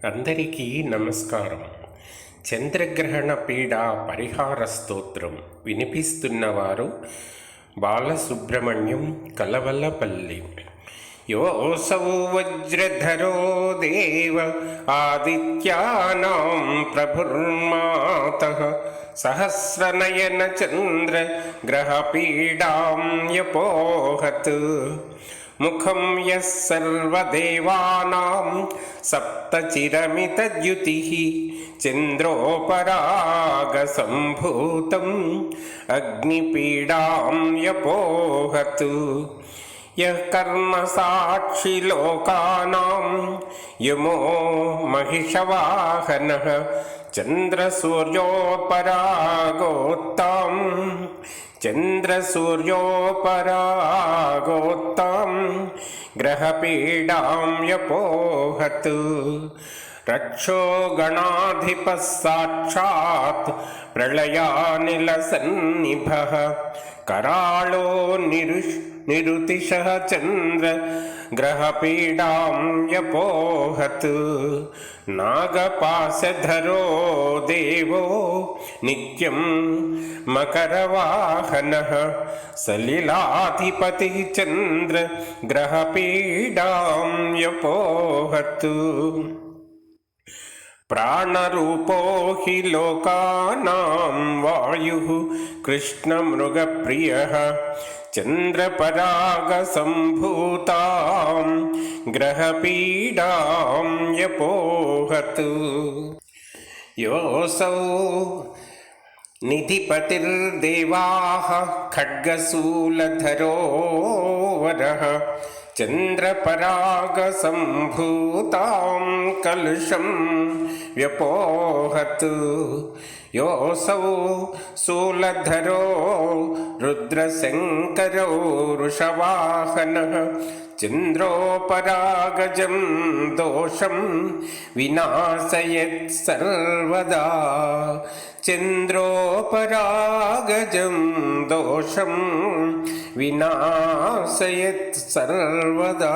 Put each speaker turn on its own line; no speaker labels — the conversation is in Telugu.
అందరికీ నమస్కారం. చంద్రగ్రహణ పీడ పరిహార స్తోత్రం వినిపిస్తున్నవారు బాలసుబ్రహ్మణ్యం, కలవలపల్లి. యోసౌ వజ్రధరో దేవ ఆదిత్యానాం ప్రభుర్మాతః సహస్రనయన చంద్ర గ్రహపీడాం యపోహత్. ముఖం యః సర్వదేవానాం సప్తచిరమితద్యుతిః చంద్రోపరాగసంభూతం అగ్నిపీడాం యపోహత్. యః కర్మసాక్షి లోకానాం యమో మహిషవాహనః చంద్రసూర్యోపరాగోత్తాం గ్రహపీడాం యపోహత్. రక్షో గణాధిపः సాక్షాత్ ప్రళయానిలసన్నిభః కరాళో నిరుతిశః చంద్ర గ్రహపీడాం యపోహత్. నాగపాశధరో దేవో నిత్యం మకరవాహనః సలిలాధిపతిః చంద్ర గ్రహపీడాం యపోహత్. ప్రాణరూపో హి లోకానాం వాయుః కృష్ణమృగప్రియః చంద్రపరాగసంభూతాం గ్రహపీడాం యపోహత్. యోసౌ నిధిపతిర్దేవాః ఖడ్గశూలధరో వరః చంద్రపరాగసంభూతాం కలుషం వ్యపోహత్. యోసౌ శూలధరో రుద్రశంకరో వృషవాహనః చంద్రోపరాగజం దోషం వినాశయత్ సర్వదా. చంద్రోపరాగజం దోషం వినాశయత్ సర్వదా.